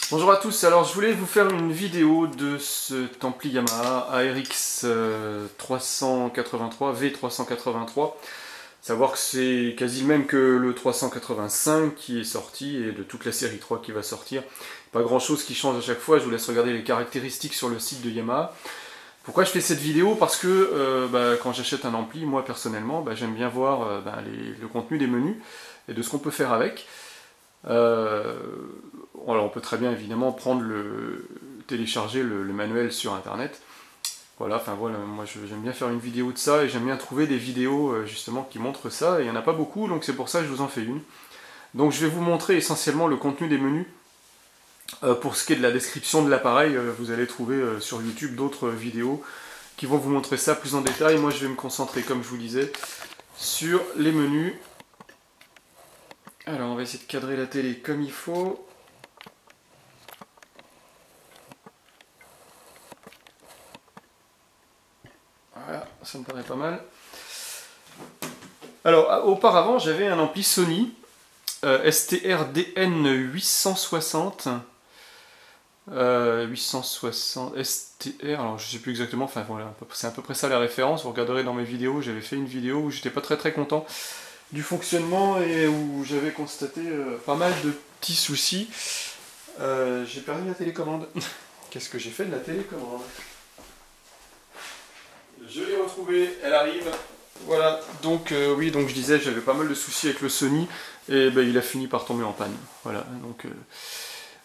Bonjour à tous, alors je voulais vous faire une vidéo de cet ampli Yamaha ARX 383, V383. Savoir que c'est quasi le même que le 385 qui est sorti et de toute la série 3 qui va sortir. Pas grand chose qui change à chaque fois, je vous laisse regarder les caractéristiques sur le site de Yamaha. Pourquoi je fais cette vidéo? Parce que quand j'achète un ampli, moi personnellement, j'aime bien voir le contenu des menus et de ce qu'on peut faire avec. Alors on peut très bien évidemment télécharger le manuel sur internet. Voilà, moi j'aime bien faire une vidéo de ça et j'aime bien trouver des vidéos justement qui montrent ça et il n'y en a pas beaucoup donc c'est pour ça que je vous en fais une. Donc je vais vous montrer essentiellement le contenu des menus. Pour ce qui est de la description de l'appareil, vous allez trouver sur YouTube d'autres vidéos qui vont vous montrer ça plus en détail. Moi je vais me concentrer, comme je vous disais, sur les menus. Alors on va essayer de cadrer la télé comme il faut. Voilà, ça me paraît pas mal. Alors auparavant j'avais un ampli Sony STR-DN 860. 860 STR, alors je sais plus exactement, enfin voilà, c'est à peu près ça la référence. Vous regarderez dans mes vidéos, j'avais fait une vidéo où j'étais pas très content du fonctionnement et où j'avais constaté pas mal de petits soucis. J'ai perdu la télécommande. Qu'est-ce que j'ai fait de la télécommande? Je l'ai retrouvée, elle arrive. Voilà, donc oui, donc je disais, j'avais pas mal de soucis avec le Sony et il a fini par tomber en panne. Voilà, donc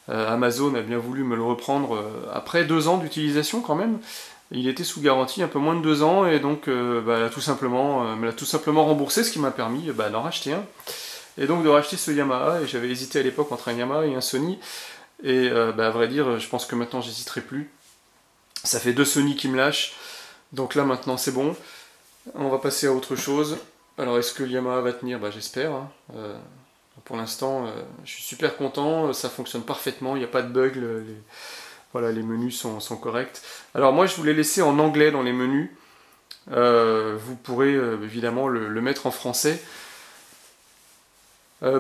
Amazon a bien voulu me le reprendre après 2 ans d'utilisation quand même. Il était sous garantie un peu moins de 2 ans et donc elle me l'a tout simplement remboursé, ce qui m'a permis d'en racheter un. Et donc de racheter ce Yamaha, et j'avais hésité à l'époque entre un Yamaha et un Sony. Et à vrai dire, je pense que maintenant j'hésiterai plus. Ça fait 2 Sony qui me lâchent. Donc là maintenant c'est bon. On va passer à autre chose. Alors est-ce que le Yamaha va tenir? J'espère. Hein. Pour l'instant, je suis super content, ça fonctionne parfaitement, il n'y a pas de bug, les menus sont corrects. Alors moi je vous l'ai laissé en anglais dans les menus, vous pourrez évidemment le mettre en français.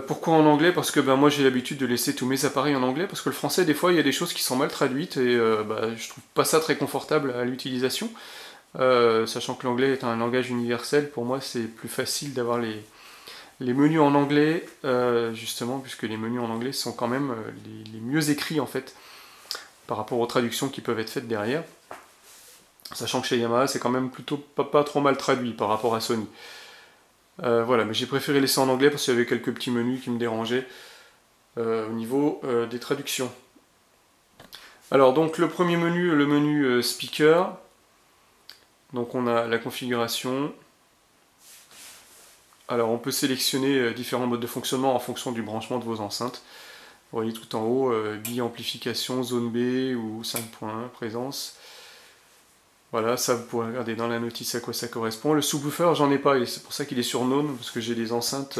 Pourquoi en anglais? Parce que moi j'ai l'habitude de laisser tous mes appareils en anglais, parce que le français des fois il y a des choses qui sont mal traduites et je trouve pas ça très confortable à l'utilisation. Sachant que l'anglais est un langage universel, pour moi c'est plus facile d'avoir les menus en anglais, justement, puisque les menus en anglais sont quand même les mieux écrits en fait, par rapport aux traductions qui peuvent être faites derrière. Sachant que chez Yamaha, c'est quand même plutôt pas trop mal traduit par rapport à Sony. Voilà, mais j'ai préféré laisser en anglais parce qu'il y avait quelques petits menus qui me dérangeaient au niveau des traductions. Alors, donc le premier menu, le menu speaker. Donc on a la configuration. Alors on peut sélectionner différents modes de fonctionnement en fonction du branchement de vos enceintes. Vous voyez tout en haut, bi-amplification, zone B ou 5.1, présence. Voilà, ça vous pourrez regarder dans la notice à quoi ça correspond. Le subwoofer, j'en ai pas, et c'est pour ça qu'il est sur non, parce que j'ai des enceintes,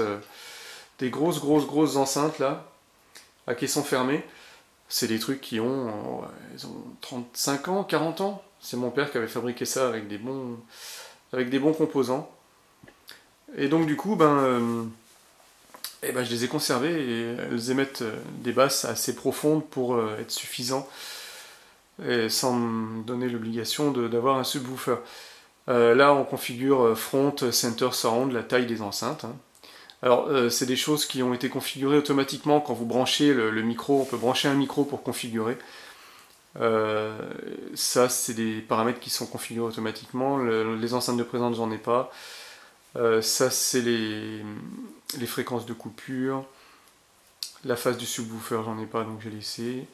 des grosses enceintes là, à caisson fermé. C'est des trucs qui ils ont 35 ans, 40 ans. C'est mon père qui avait fabriqué ça avec des bons composants. Et donc du coup, je les ai conservées et elles émettent des basses assez profondes pour être suffisant et sans me donner l'obligation d'avoir un subwoofer. Là, on configure front, center, surround, la taille des enceintes. Hein. Alors, c'est des choses qui ont été configurées automatiquement quand vous branchez le micro. On peut brancher un micro pour configurer. Ça, c'est des paramètres qui sont configurés automatiquement. Les enceintes de présence, j'en ai pas. Ça, c'est les fréquences de coupure. La phase du subwoofer, j'en ai pas, donc j'ai laissé.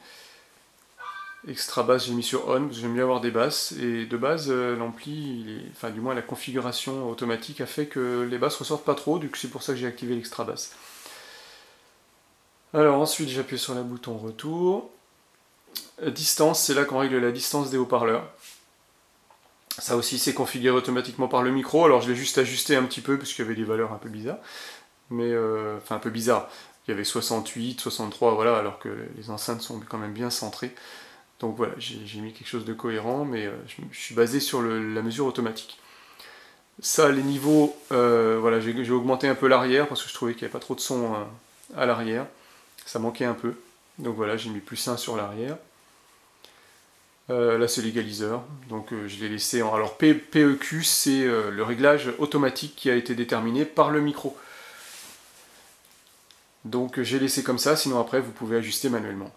Extra basse, j'ai mis sur on, parce que j'aime bien avoir des basses. Et de base, l'ampli, enfin du moins la configuration automatique a fait que les basses ressortent pas trop, donc c'est pour ça que j'ai activé l'extra basse. Alors ensuite, j'appuie sur le bouton retour. Distance, c'est là qu'on règle la distance des haut-parleurs. Ça aussi, c'est configuré automatiquement par le micro. Alors je l'ai juste ajusté un petit peu, parce qu'il y avait des valeurs un peu bizarres. Mais, enfin un peu bizarres. Il y avait 68, 63, voilà, alors que les enceintes sont quand même bien centrées. Donc voilà, j'ai mis quelque chose de cohérent, mais je suis basé sur la mesure automatique. Ça, les niveaux, voilà, j'ai augmenté un peu l'arrière, parce que je trouvais qu'il n'y avait pas trop de son à l'arrière. Ça manquait un peu. Donc voilà, j'ai mis +1 sur l'arrière. Là c'est l'égaliseur, donc je l'ai laissé en... Alors PEQ, c'est le réglage automatique qui a été déterminé par le micro. Donc j'ai laissé comme ça, sinon après vous pouvez ajuster manuellement.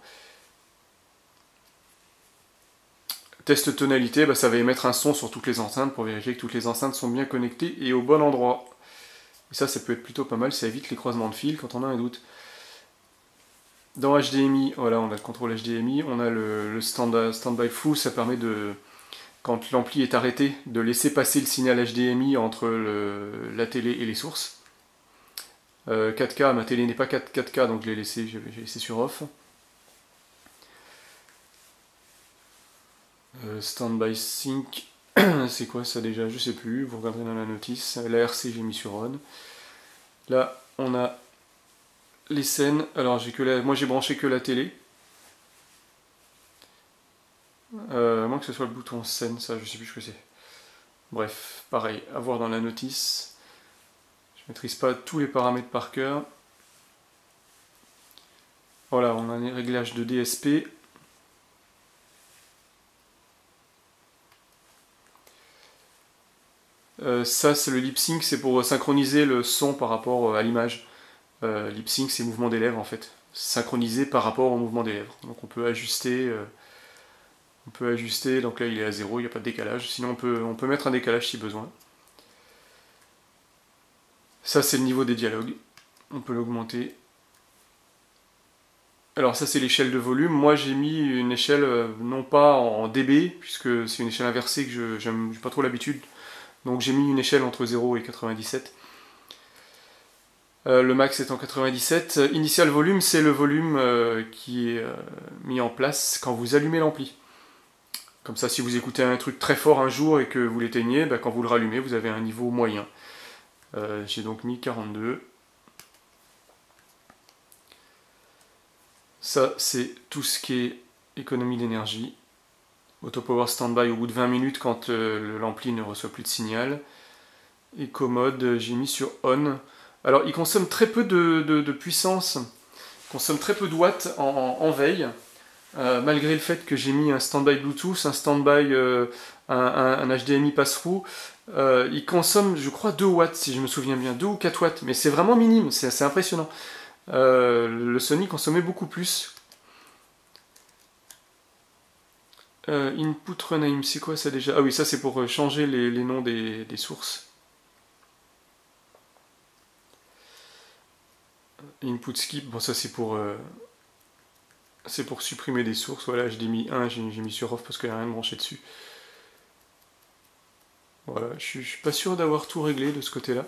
Test tonalité, bah, ça va émettre un son sur toutes les enceintes pour vérifier que toutes les enceintes sont bien connectées et au bon endroit. Et ça peut être plutôt pas mal, ça évite les croisements de fils quand on a un doute. Dans HDMI, voilà, on a le contrôle HDMI, on a le standby full, ça permet de, quand l'ampli est arrêté, de laisser passer le signal HDMI entre la télé et les sources. 4K, ma télé n'est pas 4K, donc j'ai laissé sur off. Standby sync, c'est quoi ça déjà? Je sais plus, vous regarderez dans la notice. L'ARC j'ai mis sur on. Là, on a les scènes. Alors moi j'ai branché que la télé. À moins que ce soit le bouton scène, ça je sais plus ce que c'est. Bref, pareil, à voir dans la notice. Je maîtrise pas tous les paramètres par cœur. Voilà, on a un réglage de DSP. Ça c'est le lip sync, c'est pour synchroniser le son par rapport à l'image. Lip sync c'est mouvement des lèvres en fait, synchronisé par rapport au mouvement des lèvres. Donc on peut ajuster, donc là il est à 0, il n'y a pas de décalage, sinon on peut mettre un décalage si besoin. Ça c'est le niveau des dialogues, on peut l'augmenter. Alors ça c'est l'échelle de volume, moi j'ai mis une échelle non pas en dB, puisque c'est une échelle inversée que j'aime pas trop l'habitude, donc j'ai mis une échelle entre 0 et 97. Le max est en 97. Initial volume, c'est le volume qui est mis en place quand vous allumez l'ampli. Comme ça, si vous écoutez un truc très fort un jour et que vous l'éteignez, bah, quand vous le rallumez, vous avez un niveau moyen. J'ai donc mis 42. Ça, c'est tout ce qui est économie d'énergie. Auto power standby au bout de 20 minutes quand l'ampli ne reçoit plus de signal. Eco mode, j'ai mis sur on. Alors, il consomme très peu de puissance, il consomme très peu de watts en veille, malgré le fait que j'ai mis un standby Bluetooth, un standby, un HDMI pass-through. Il consomme, je crois, 2 watts, si je me souviens bien, 2 ou 4 watts, mais c'est vraiment minime, c'est assez impressionnant. Le Sony consommait beaucoup plus. Input rename, c'est quoi ça déjà? Ah oui, ça c'est pour changer les noms des sources. Input skip, bon ça c'est pour supprimer des sources. Voilà, j'ai mis 1, j'ai mis sur off parce qu'il n'y a rien de branché dessus. Voilà, je suis pas sûr d'avoir tout réglé de ce côté-là.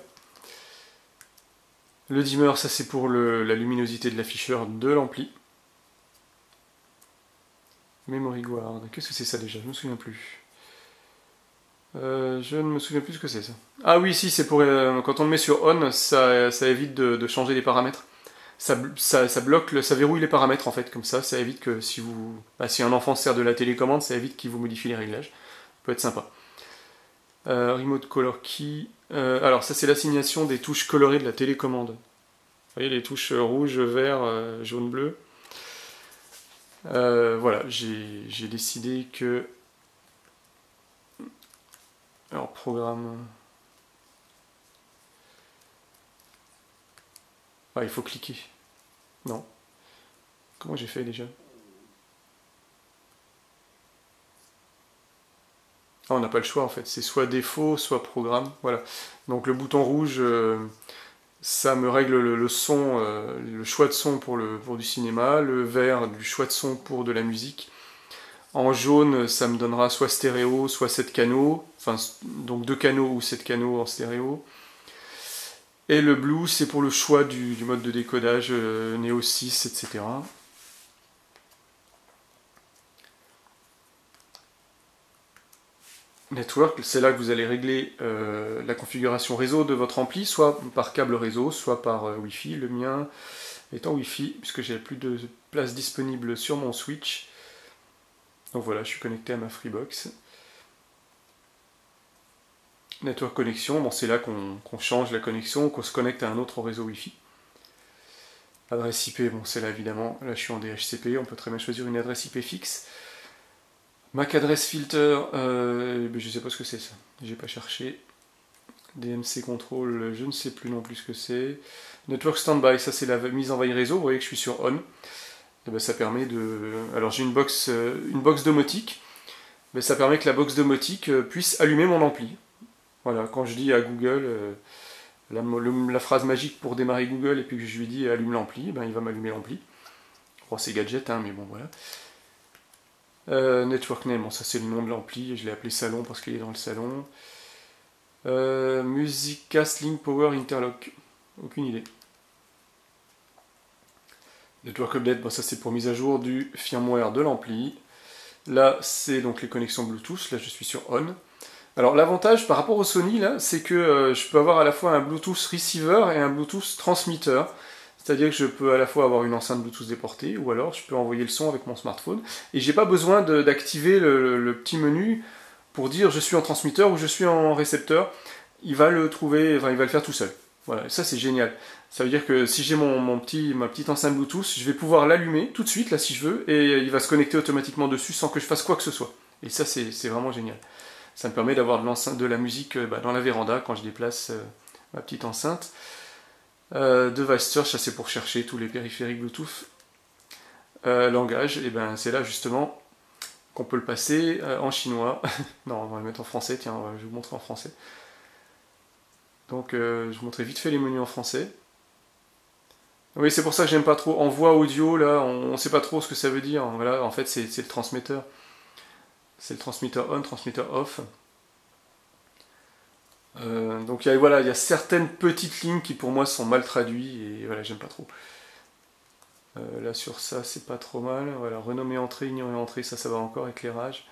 Le dimmer, ça c'est pour la luminosité de l'afficheur de l'ampli. Memory guard, qu'est-ce que c'est ça déjà? Je me souviens plus. Je ne me souviens plus ce que c'est ça. Ah oui, si, c'est pour quand on le met sur on, ça évite de changer les paramètres. Ça bloque, ça verrouille les paramètres en fait, comme ça évite que si un enfant sert de la télécommande, ça évite qu'il vous modifie les réglages. Ça peut être sympa. Remote color key. Alors ça c'est l'assignation des touches colorées de la télécommande. Vous voyez les touches rouge, vert, jaune, bleu. Voilà, j'ai décidé que... Alors programme... Ah, il faut cliquer. Non. Comment j'ai fait déjà? Ah, on n'a pas le choix en fait, c'est soit défaut, soit programme. Voilà. Donc le bouton rouge, ça me règle le son, le choix de son pour du cinéma, le vert, du choix de son pour de la musique. En jaune, ça me donnera soit stéréo, soit 7 canaux, enfin donc 2 canaux ou 7 canaux en stéréo. Et le blue, c'est pour le choix du mode de décodage, Neo 6, etc. Network, c'est là que vous allez régler la configuration réseau de votre ampli, soit par câble réseau, soit par Wi-Fi. Le mien est en Wi-Fi, puisque j'ai plus de place disponible sur mon Switch. Donc voilà, je suis connecté à ma Freebox. Network connexion, bon, c'est là qu'on change la connexion, qu'on se connecte à un autre réseau Wi-Fi. Adresse IP, bon c'est là évidemment, là je suis en DHCP, on peut très bien choisir une adresse IP fixe. MAC adresse filter, je sais pas ce que c'est ça, j'ai pas cherché. DMC control, je ne sais plus non plus ce que c'est. Network standby, ça c'est la mise en veille réseau, vous voyez que je suis sur on. Et ben, ça permet de... Alors j'ai une box domotique, mais ça permet que la box domotique puisse allumer mon ampli. Voilà, quand je dis à Google la phrase magique pour démarrer Google et puis que je lui dis allume l'ampli, ben, il va m'allumer l'ampli. Bon, c'est gadget, hein, mais bon voilà. Network name, bon, ça c'est le nom de l'ampli, je l'ai appelé salon parce qu'il est dans le salon. Musicast Link Power Interlock, aucune idée. Network Update, bon, ça c'est pour mise à jour du firmware de l'ampli. Là c'est donc les connexions Bluetooth, là je suis sur on. Alors l'avantage par rapport au Sony là, c'est que je peux avoir à la fois un Bluetooth receiver et un Bluetooth transmetteur. C'est-à-dire que je peux à la fois avoir une enceinte Bluetooth déportée, ou alors je peux envoyer le son avec mon smartphone. Et j'ai pas besoin d'activer le petit menu pour dire je suis en transmetteur ou je suis en récepteur. Il va le trouver, enfin il va le faire tout seul. Voilà, et ça c'est génial. Ça veut dire que si j'ai ma petite enceinte Bluetooth, je vais pouvoir l'allumer tout de suite là si je veux, et il va se connecter automatiquement dessus sans que je fasse quoi que ce soit. Et ça c'est vraiment génial. Ça me permet d'avoir de la musique dans la véranda quand je déplace ma petite enceinte. Device Search, ça c'est pour chercher tous les périphériques Bluetooth. Langage, et ben c'est là justement qu'on peut le passer en chinois. Non, on va le mettre en français, tiens, je vais vous montrer en français. Donc je vous montrerai vite fait les menus en français. Oui, c'est pour ça que j'aime pas trop. En voix audio, là, on sait pas trop ce que ça veut dire. Voilà, en fait, c'est le transmetteur. C'est le transmetteur on, transmetteur off. Donc voilà, il y a certaines petites lignes qui pour moi sont mal traduites et voilà, j'aime pas trop. Là sur ça, c'est pas trop mal. Voilà, renommer entrée, ignorer entrée, ça va encore. Éclairage.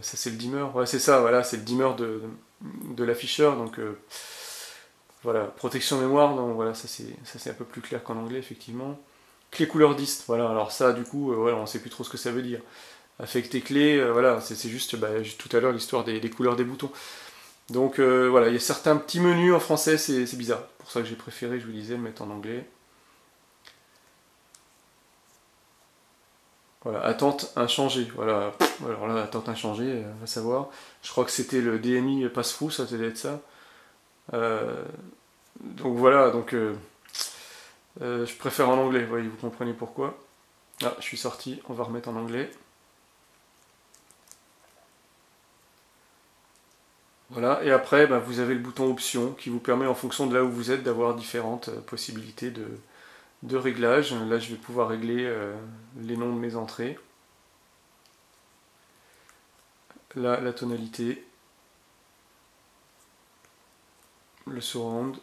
Ça c'est le dimmer. Ouais, c'est ça, voilà, c'est le dimmer de l'afficheur. Donc voilà, protection mémoire, donc voilà, ça c'est un peu plus clair qu'en anglais, effectivement. Clé couleur dist, voilà, alors ça, du coup, voilà, on sait plus trop ce que ça veut dire. Affecter clé, voilà, c'est juste, tout à l'heure, l'histoire des couleurs des boutons. Donc voilà, il y a certains petits menus en français, c'est bizarre. C'est pour ça que j'ai préféré, je vous disais, le mettre en anglais. Voilà, attente inchangée, voilà. Alors là, attente inchangée, on va savoir. Je crois que c'était le DMI passe-through, ça devait être ça. Donc voilà, donc je préfère en anglais, voyez, vous comprenez pourquoi. Ah, je suis sorti, on va remettre en anglais. Voilà, et après vous avez le bouton option qui vous permet en fonction de là où vous êtes d'avoir différentes possibilités de réglage. Là je vais pouvoir régler les noms de mes entrées. Là la tonalité. Le surround.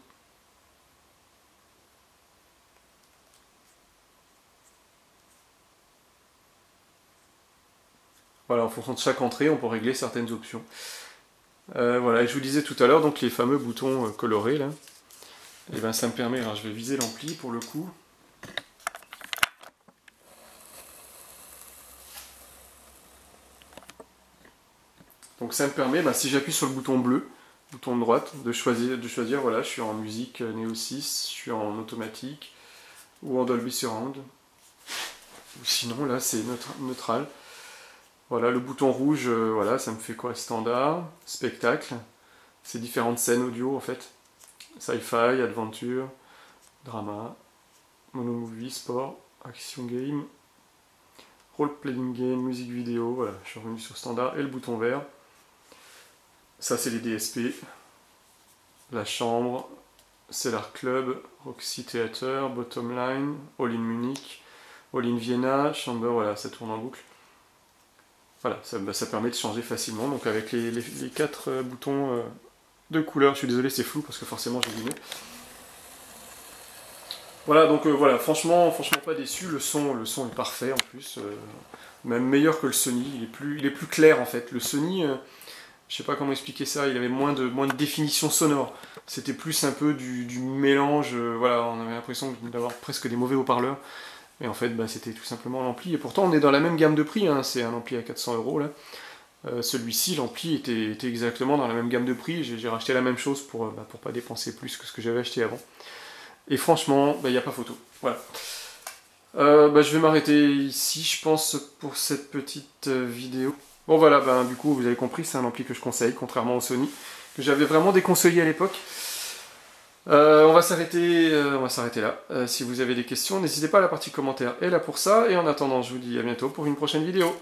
Voilà, en fonction de chaque entrée, on peut régler certaines options. Voilà, et je vous disais tout à l'heure, donc les fameux boutons colorés là, et ben ça me permet, alors je vais viser l'ampli pour le coup. Donc ça me permet, si j'appuie sur le bouton bleu, bouton de droite, de choisir, voilà, je suis en musique Neo 6, je suis en automatique, ou en Dolby Surround. Ou sinon là c'est neutral. Voilà, le bouton rouge, voilà, ça me fait quoi? Standard, spectacle, c'est différentes scènes audio en fait. Sci-fi, adventure, drama, monomovie, sport, action game, role-playing game, musique vidéo, voilà, je suis revenu sur standard, et le bouton vert. Ça c'est les DSP, la chambre, Cellar Club, Roxy Theater, Bottom Line, All in Munich, All in Vienna, Chamber, voilà, ça tourne en boucle. Voilà, ça permet de changer facilement, donc avec les 4 boutons de couleur. Je suis désolé, c'est flou parce que forcément j'ai guillemets. Voilà, donc voilà, franchement pas déçu. Le son est parfait en plus, même meilleur que le Sony. Il est plus clair en fait. Le Sony, je sais pas comment expliquer ça. Il avait moins de définition sonore. C'était plus un peu du mélange. Voilà, on avait l'impression d'avoir presque des mauvais haut-parleurs. Et en fait, c'était tout simplement l'ampli. Et pourtant, on est dans la même gamme de prix. Hein. C'est un ampli à 400 € là. Celui-ci, l'ampli était exactement dans la même gamme de prix. J'ai racheté la même chose pour pas dépenser plus que ce que j'avais acheté avant. Et franchement, il n'y a pas photo. Voilà. Je vais m'arrêter ici, je pense, pour cette petite vidéo. Bon voilà, du coup, vous avez compris, c'est un ampli que je conseille, contrairement au Sony, que j'avais vraiment déconseillé à l'époque. On va s'arrêter là. Si vous avez des questions, n'hésitez pas à la partie commentaire est là pour ça. Et en attendant, je vous dis à bientôt pour une prochaine vidéo.